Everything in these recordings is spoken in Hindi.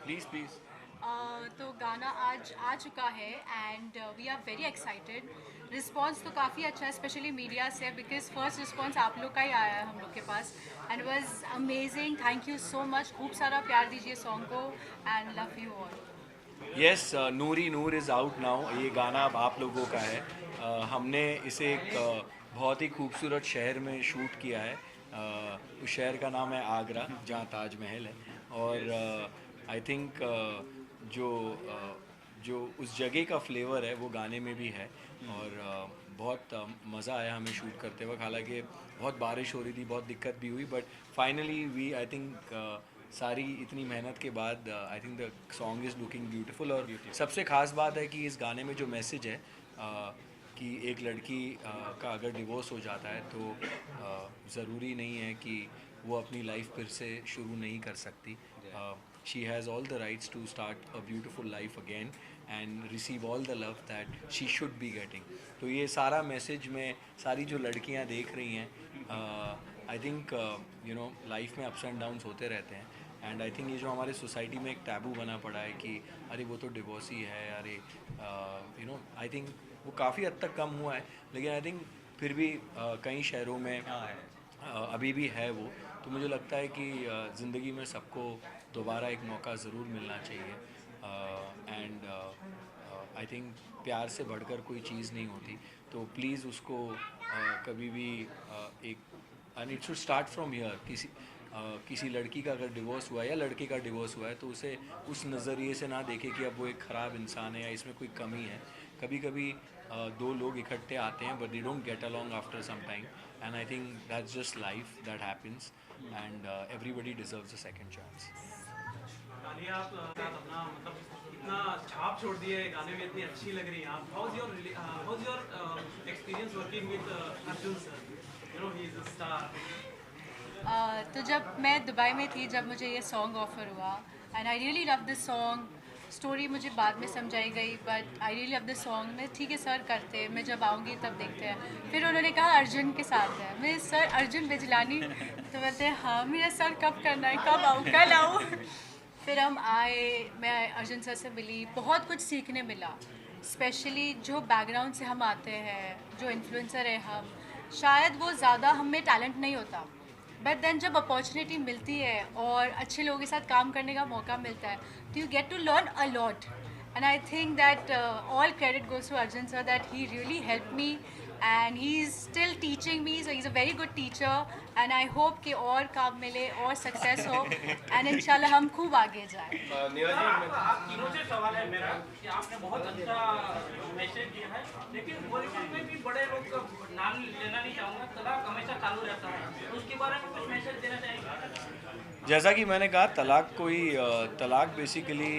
Please please. तो गाना आज आ चुका है and we are very excited. Response तो काफ़ी अच्छा है, स्पेशली मीडिया से, बिकॉज फर्स्ट रिस्पांस आप लोग का ही आया है हम लोग के पास and was amazing. Thank you so much, खूब सारा प्यार दीजिए सॉन्ग को and love you all. Yes, Noori Noor is out now. ये गाना अब आप लोगों का है। हमने इसे एक बहुत ही खूबसूरत शहर में शूट किया है। उस शहर का नाम है आगरा, जहाँ ताजमहल है। और आई थिंक जो जो उस जगह का फ्लेवर है वो गाने में भी है। और बहुत मज़ा आया हमें शूट करते वक्त। हालांकि बहुत बारिश हो रही थी, बहुत दिक्कत भी हुई, but finally we I think सारी इतनी मेहनत के बाद I think the song is looking beautiful. और सबसे ख़ास बात है कि इस गाने में जो मैसेज है कि एक लड़की का अगर डिवोर्स हो जाता है तो ज़रूरी नहीं है कि वो अपनी लाइफ फिर से शुरू नहीं कर सकती। She has all the rights to start a beautiful life again and receive all the love that she should be getting. तो ये सारा मैसेज में सारी जो लड़कियां देख रही हैं, आई थिंक लाइफ में अप्स एंड डाउन्स होते रहते हैं। एंड आई थिंक ये जो हमारे सोसाइटी में एक टैबू बना पड़ा है कि अरे वो तो डिवोर्सी है, अरे आई थिंक वो काफ़ी हद तक कम हुआ है। लेकिन आई थिंक फिर भी कई शहरों में अभी भी है वो। तो मुझे लगता है कि ज़िंदगी में सबको दोबारा एक मौका ज़रूर मिलना चाहिए। एंड आई थिंक प्यार से बढ़कर कोई चीज़ नहीं होती। तो प्लीज़ उसको कभी भी एक and it should start from here. किसी लड़की का अगर डिवोर्स हुआ है या लड़के का डिवोर्स हुआ है तो उसे उस नज़रिए से ना देखे कि अब वो एक ख़राब इंसान है या इसमें कोई कमी है। कभी कभी दो लोग इकट्ठे आते हैं but they don't get along after some time. And I think that's just life, that happens. And everybody deserves a second chance. तालिया आप अपना मतलब इतना छाप छोड़ दिए, गाने में इतनी अच्छी लग रही हैं आप। How is your experience working with Arjun sir? You know he is a star. तो जब मैं दुबई में थी, जब मुझे ये सॉन्ग ऑफर हुआ and I really love this song. Story मुझे बाद में समझाई गई but I really love this song. मैं ठीक है सर करते हैं, मैं जब आऊँगी तब देखते हैं। फिर उन्होंने कहा अर्जुन के साथ है। मैं सर अर्जुन बिजलानी, तो बोलते हैं हाँ मेरा सर कब करना है, कब आऊँ, कल आऊँ। फिर हम आए, मैं अर्जुन सर से मिली, बहुत कुछ सीखने मिला। स्पेशली जो बैकग्राउंड से हम आते हैं, जो इन्फ्लुएंसर है हम, शायद वो ज़्यादा हम में टैलेंट नहीं होता, बट देन जब अपॉर्चुनिटी मिलती है और अच्छे लोगों के साथ काम करने का मौका मिलता है तो you get to learn a lot. And I think that all credit goes to Arjun sir, that he really help me and he is still teaching me, so he is a very good teacher. And I hope कि और काम मिले और सक्सेस हो एंड इंशाल्लाह हम खूब आगे जाएं। नेहा जी मैं आप तीनों से सवाल है मेरा कि आपने बहुत अच्छा मैसेज दिया है, लेकिन बॉलीवुड में भी बड़े लोग का नाम लेना नहीं चाहूँगा, तलाक हमेशा चालू रहता है, तो उसके बारे में कुछ मैसेज देना चाहेंगे? जैसा कि मैंने कहा, तलाक तलाक बेसिकली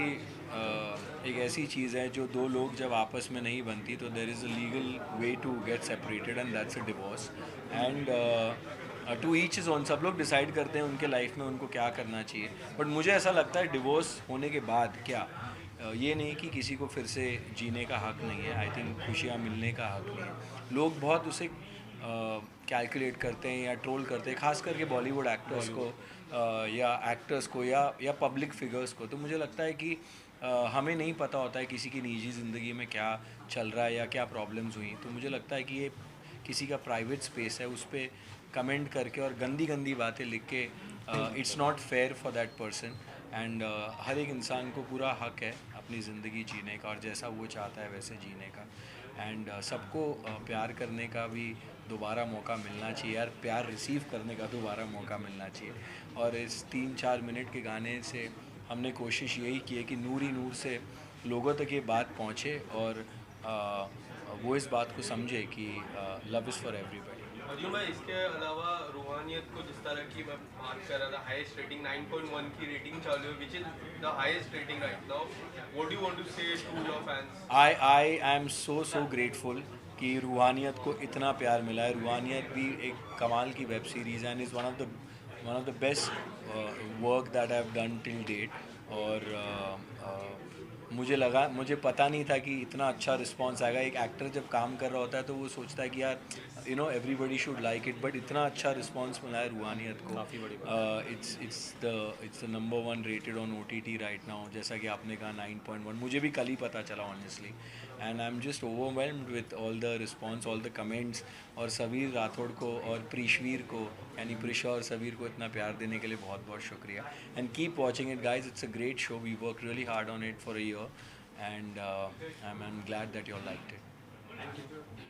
एक ऐसी चीज़ है जो दो लोग जब आपस में नहीं बनती तो there is a legal way to get separated and that's a divorce. And to each is own. सब लोग डिसाइड करते हैं उनके लाइफ में उनको क्या करना चाहिए। बट मुझे ऐसा लगता है डिवोर्स होने के बाद क्या ये नहीं कि किसी को फिर से जीने का हक नहीं है। आई थिंक खुशियाँ मिलने का हक नहीं है। लोग बहुत उसे कैलकुलेट करते हैं या ट्रोल करते हैं, खास करके बॉलीवुड एक्टर्स को या एक्टर्स को या पब्लिक फिगर्स को। तो मुझे लगता है कि हमें नहीं पता होता है किसी की निजी ज़िंदगी में क्या चल रहा है या क्या प्रॉब्लम्स हुई। तो मुझे लगता है कि ये किसी का प्राइवेट स्पेस है, उस पर कमेंट करके और गंदी गंदी बातें लिख के it's not fair for that person. And हर एक इंसान को पूरा हक है अपनी ज़िंदगी जीने का और जैसा वो चाहता है वैसे जीने का। एंड सबको प्यार करने का भी दोबारा मौका मिलना चाहिए यार, प्यार रिसीव करने का दोबारा मौका मिलना चाहिए। और इस 3-4 मिनट के गाने से हमने कोशिश यही की है कि नूर ही नूर से लोगों तक ये बात पहुँचे और वो इस बात को समझे कि love is for everybody. Arjun भाई, इसके अलावा रूहानियत को जिस तरह की मैं बात कर रहा था, हाईएस्ट रेटिंग 9.1 की रेटिंग चालू है, which is the highest rating right now. What do you want to say to your fans? I am so grateful कि रूहानियत को इतना प्यार मिला है। रूहानियत भी एक कमाल की वेब सीरीज़ है and is one of the best work that I have done till date. और मुझे पता नहीं था कि इतना अच्छा रिस्पांस आएगा। एक एक्टर जब काम कर रहा होता है तो वो सोचता है कि यार you know everybody should like it, but इतना अच्छा रिस्पॉन्स मिला है रूहानियत को. काफ़ी बड़ी it's the number 1 rated on OTT right now. जैसा कि आपने कहा 9.1, मुझे भी कल ही पता चला honestly. And I am just overwhelmed with all the response, all the comments. और सबीर राठौड़ को और प्रीशवीर को, यानी प्रिशा और सबीर को इतना प्यार देने के लिए बहुत बहुत शुक्रिया. And keep watching it guys, it's a great show. We work really hard on it for a year, and I'm glad that you all liked it.